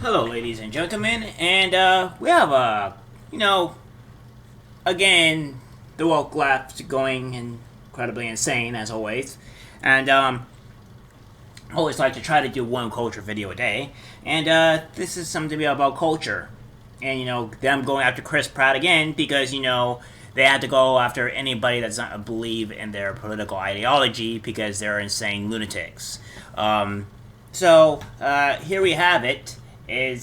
Hello, ladies and gentlemen, and we have again, the woke left going incredibly insane as always, and I always like to try to do one culture video a day, and this is something to be about culture, and them going after Chris Pratt again because they had to go after anybody that doesn't believe in their political ideology because they're insane lunatics. Here we have it is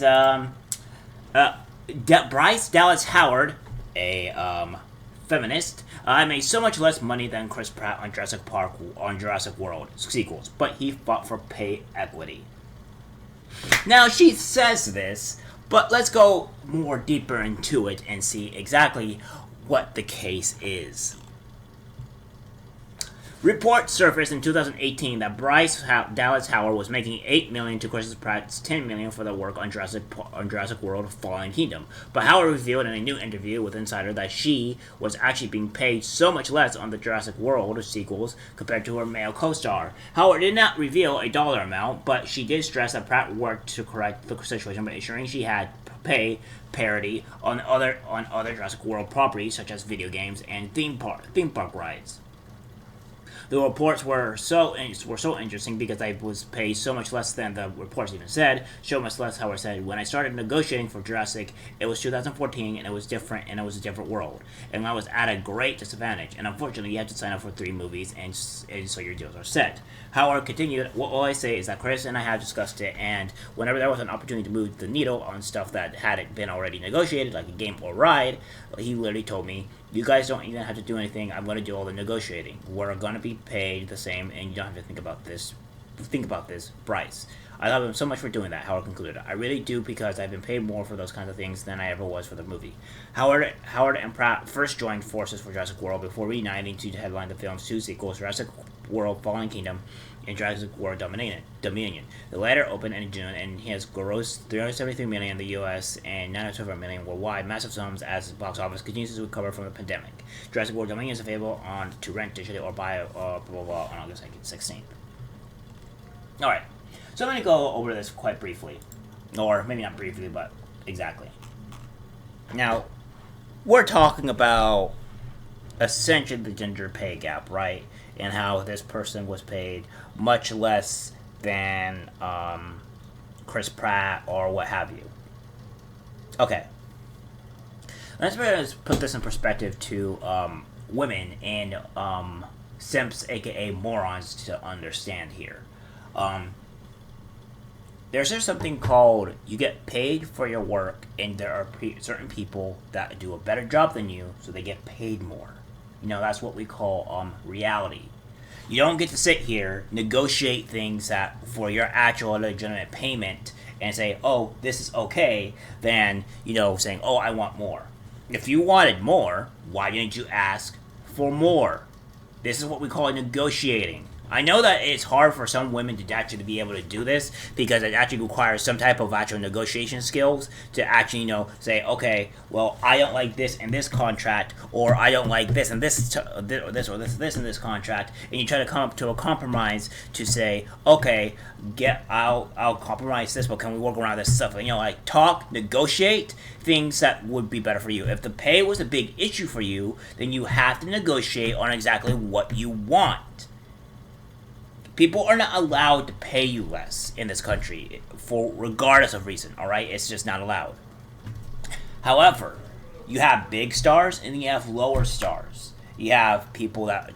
Bryce Dallas Howard, a feminist, made so much less money than Chris Pratt on Jurassic World sequels, but he fought for pay equity. Now she says this, but let's go more deeper into it and see exactly what the case is. Reports surfaced in 2018 that Dallas Howard was making $8 million to Chris Pratt's $10 million for the work on Jurassic World: Fallen Kingdom. But Howard revealed in a new interview with Insider that she was actually being paid so much less on the Jurassic World sequels compared to her male co-star. Howard did not reveal a dollar amount, but she did stress that Pratt worked to correct the situation by ensuring she had pay parity on other Jurassic World properties such as video games and theme park rides. The reports were so interesting because I was paid so much less than the reports even said. So much less, Howard said. When I started negotiating for Jurassic, it was 2014 and it was different and it was a different world. And I was at a great disadvantage. And unfortunately, you have to sign up for 3 movies and so your deals are set. Howard continued, all I say is that Chris and I have discussed it, and whenever there was an opportunity to move the needle on stuff that hadn't been already negotiated, like a game or ride, he literally told me, you guys don't even have to do anything. I'm going to do all the negotiating. We're going to be paid the same, and you don't have to think about this. Bryce. I love him so much for doing that, Howard concluded. I really do because I've been paid more for those kinds of things than I ever was for the movie. Howard and Pratt first joined forces for Jurassic World before reuniting to headline the film's 2 sequels, Jurassic World: Fallen Kingdom and Jurassic World Dominion. The latter opened in June and he has grossed $373 million in the U.S. and $912 million worldwide, massive sums as the box office continues to recover from the pandemic. Jurassic World Dominion is available to rent digitally or buy on August 16th. Alright, so I'm going to go over this quite briefly. Or maybe not briefly, but exactly. Now, we're talking about essentially the gender pay gap, right? And how this person was paid much less than Chris Pratt or what have you. Okay. Let's put this in perspective to women and simps, aka morons, to understand here. There's something called you get paid for your work, and there are certain people that do a better job than you, so they get paid more. That's what we call reality. You don't get to sit here, negotiate things that for your actual legitimate payment and say, oh, this is okay, than, saying, oh, I want more. If you wanted more, why didn't you ask for more? This is what we call negotiating. I know that it's hard for some women to actually be able to do this because it actually requires some type of actual negotiation skills to actually, say, okay, well, I don't like this in this contract, or I don't like this and this in this contract, and you try to come up to a compromise to say, okay, I'll compromise this, but can we work around this stuff? Talk, negotiate things that would be better for you. If the pay was a big issue for you, then you have to negotiate on exactly what you want. People are not allowed to pay you less in this country for regardless of reason, alright? It's just not allowed. However, you have big stars and you have lower stars. You have people that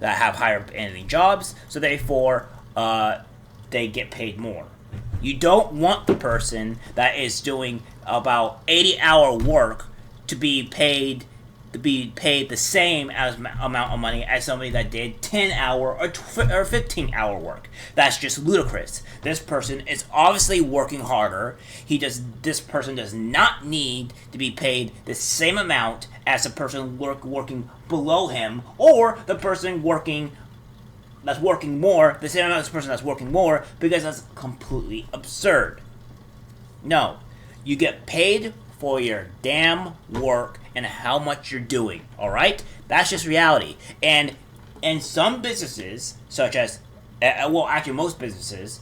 have higher ending jobs, so therefore they get paid more. You don't want the person that is doing about 80-hour work to be paid the same amount of money as somebody that did 10-hour or 15-hour work. That's just ludicrous. This person is obviously working harder. This person does not need to be paid the same amount as the person working below him, or the person that's working more, the same amount as the person that's working more, because that's completely absurd. No. You get paid for your damn work and how much you're doing, alright? That's just reality. And in some businesses, such as, actually most businesses,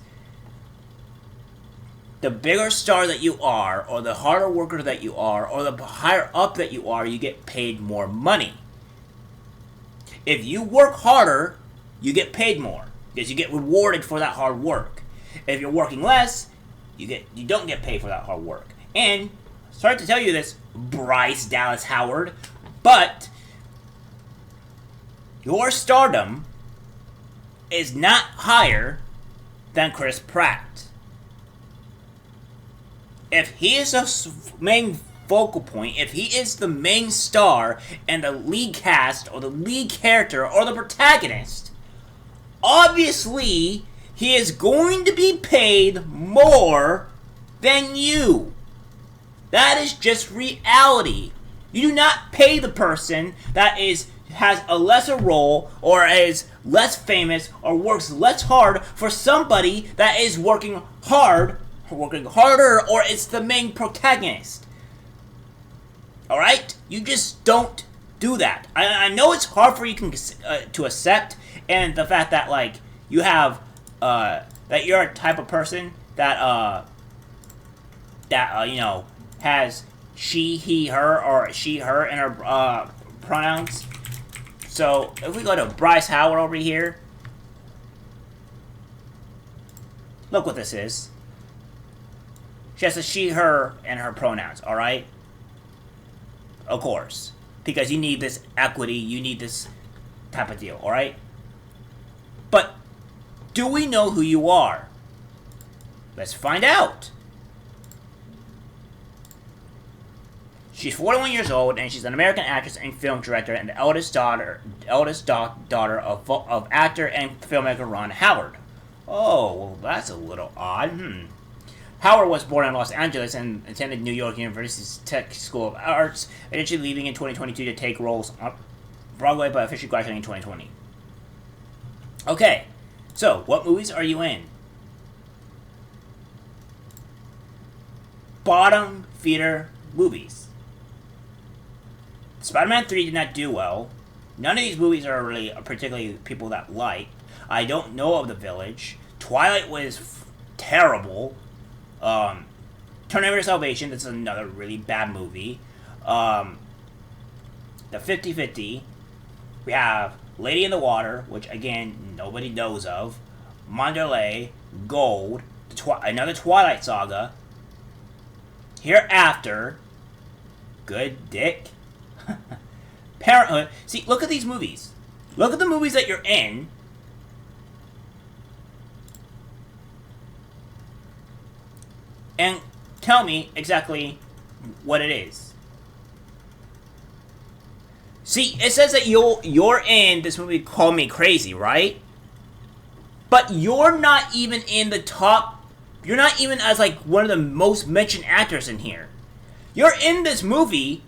the bigger star that you are, or the harder worker that you are, or the higher up that you are, you get paid more money. If you work harder, you get paid more because you get rewarded for that hard work. If you're working less, you don't get paid for that hard work. And sorry to tell you this, Bryce Dallas Howard, but your stardom is not higher than Chris Pratt. If he is the main focal point, if he is the main star and the lead cast or the lead character or the protagonist, obviously he is going to be paid more than you. That is just reality. You do not pay the person that has a lesser role or is less famous or works less hard for somebody that is working harder, or it's the main protagonist. Alright? You just don't do that. I know it's hard for you to accept, and the fact that, like, you have, that you're a type of person that, has she, he, her, or she, her in her, pronouns. So, if we go to Bryce Howard over here, look what this is. She has a she, her, and her pronouns, alright? Of course. Because you need this equity, you need this type of deal, alright? But, do we know who you are? Let's find out. She's 41 years old, and she's an American actress and film director, and the eldest daughter of actor and filmmaker Ron Howard. Oh, well, that's a little odd. Howard was born in Los Angeles and attended New York University's Tech School of Arts, eventually leaving in 2022 to take roles on Broadway, but officially graduating in 2020. Okay, so what movies are you in? Bottom feeder movies. Spider-Man 3 did not do well. None of these movies are really particularly people that like. I don't know of The Village. Twilight was terrible. Terminator Salvation, this is another really bad movie. The 50-50. We have Lady in the Water, which again, nobody knows of. Mandalay, Gold, another Twilight Saga. Hereafter, Good Dick. Parenthood. See, look at these movies. Look at the movies that you're in. And tell me exactly what it is. See, it says that you're in this movie Call Me Crazy, right? But you're not even in the top. You're not even as like one of the most mentioned actors in here. You're in this movie,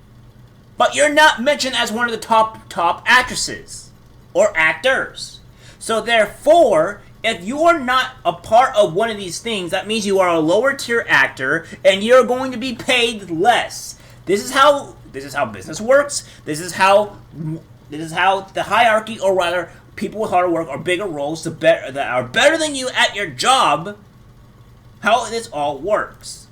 but you're not mentioned as one of the top actresses or actors. So therefore, if you are not a part of one of these things, that means you are a lower tier actor and you're going to be paid less. This is how business works. This is how the hierarchy, or rather, people with harder work or bigger roles that are better than you at your job, how this all works.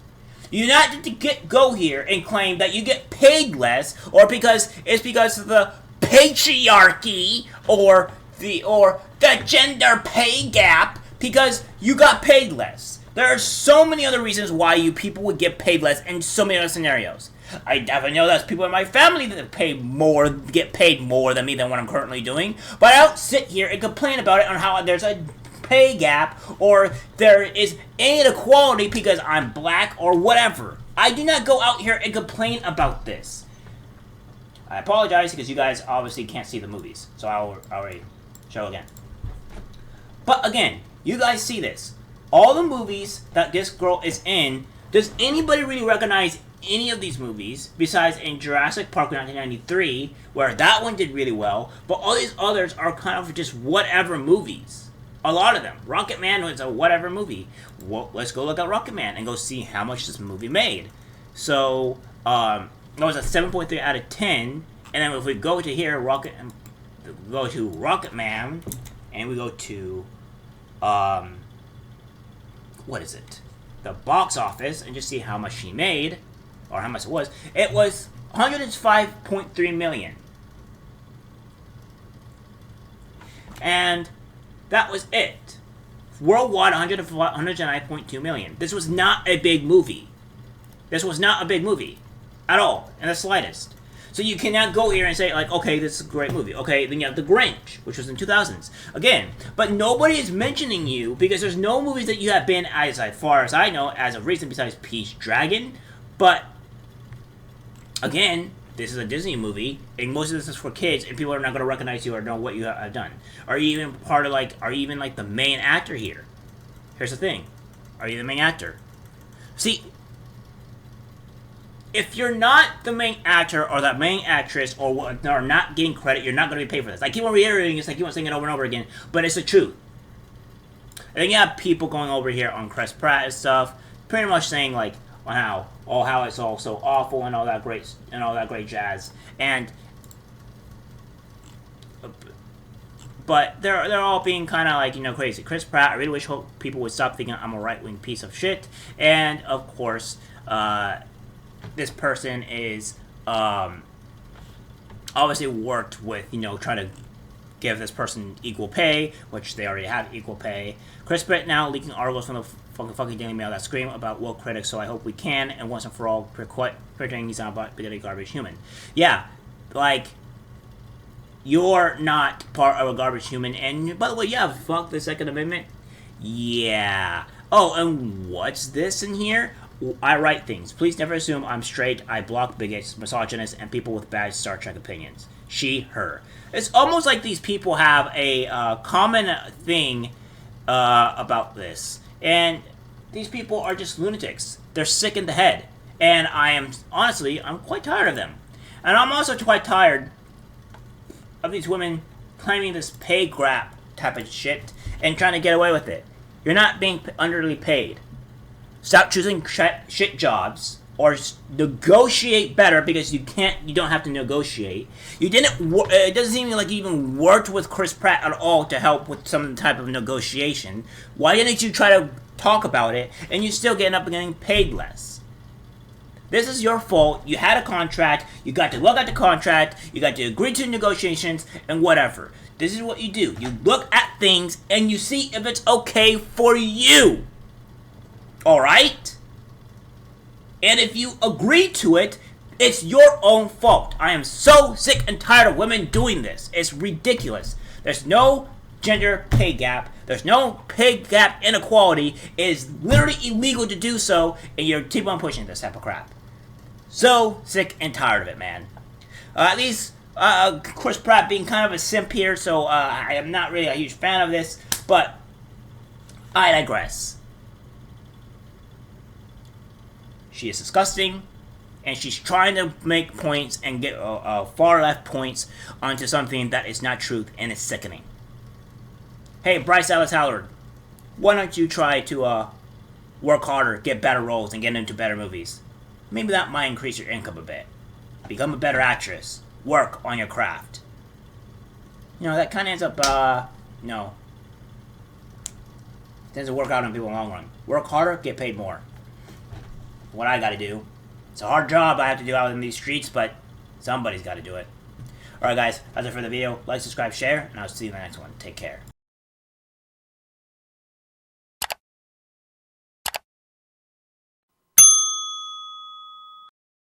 You do not get to go here and claim that you get paid less, or because of the patriarchy or the gender pay gap, because you got paid less. There are so many other reasons why you people would get paid less in so many other scenarios. I definitely know there's people in my family that get paid more than me than what I'm currently doing, but I don't sit here and complain about it on how there's a pay gap or there is inequality because I'm black or whatever. I do not go out here and complain about this. I apologize because you guys obviously can't see the movies, so I'll already show again. But again, you guys see this. All the movies that this girl is in, does anybody really recognize any of these movies besides in Jurassic Park 1993, where that one did really well, but all these others are kind of just whatever movies. A lot of them. Rocket Man was a whatever movie. Well, let's go look at Rocket Man and go see how much this movie made. So, it was a 7.3 out of 10. And then if we go to here, Rocket Man, and we go to, what is it? the box office and just see how much she made, or how much it was. It was 105.3 million. And that was it. Worldwide, 109.2 million. This was not a big movie. This was not a big movie. At all. In the slightest. So you cannot go here and say, like, okay, this is a great movie. Okay, then you have The Grinch, which was in 2000s. Again, but nobody is mentioning you because there's no movies that you have been, as far as I know, as of recent, besides Peach Dragon. But, again, this is a Disney movie, and most of this is for kids, and people are not going to recognize you or know what you have done. Are you even part of, like, are you even, like, the main actor here? Here's the thing. Are you the main actor? See, if you're not the main actor or the main actress or not getting credit, you're not going to be paid for this. I keep on reiterating this, I keep on saying it over and over again, but it's the truth. And then you have people going over here on Chris Pratt and stuff, pretty much saying, like, how it's all so awful and all that great jazz. And but they're all being kind of like, you know, crazy. Chris Pratt, I really wish people would stop thinking I'm a right-wing piece of shit. And of course, this person is obviously worked with, you know, trying to give this person equal pay, which they already have equal pay. Chris Pratt now leaking articles from the fucking Daily Mail that scream about woke critics, so I hope we can, and once and for all, pretending he's not a bigoted garbage human. Yeah, like, you're not part of a garbage human, and by the way, yeah, fuck the Second Amendment. Yeah. Oh, and what's this in here? I write things. Please never assume I'm straight. I block bigots, misogynists, and people with bad Star Trek opinions. She, her. It's almost like these people have a common thing about this. And these people are just lunatics. They're sick in the head. And I'm quite tired of them. And I'm also quite tired of these women claiming this pay grab type of shit and trying to get away with it. You're not being underly paid. Stop choosing shit jobs, or negotiate better, because you don't have to negotiate. It doesn't seem like you even worked with Chris Pratt at all to help with some type of negotiation. Why didn't you try to talk about it, and you still end up getting paid less? This is your fault. You had a contract, you got to look at the contract, you got to agree to negotiations, and whatever. This is what you do. You look at things, and you see if it's okay for you. Alright? And if you agree to it, it's your own fault. I am so sick and tired of women doing this. It's ridiculous. There's no gender pay gap. There's no pay gap inequality. It is literally illegal to do so, and you keep on pushing this type of crap. So sick and tired of it, man. At least, Chris Pratt being kind of a simp here, so I am not really a huge fan of this, but I digress. She is disgusting, and she's trying to make points and get far left points onto something that is not truth, and it's sickening. Hey, Bryce Howard, why don't you try to work harder, get better roles, and get into better movies? Maybe that might increase your income a bit. Become a better actress. Work on your craft. You know, that kind of ends up, tends to work out on people in the long run. Work harder, get paid more. What I gotta do. It's a hard job I have to do out in these streets, but somebody's gotta do it. Alright guys, that's it for the video. Like, subscribe, share, and I'll see you in the next one. Take care.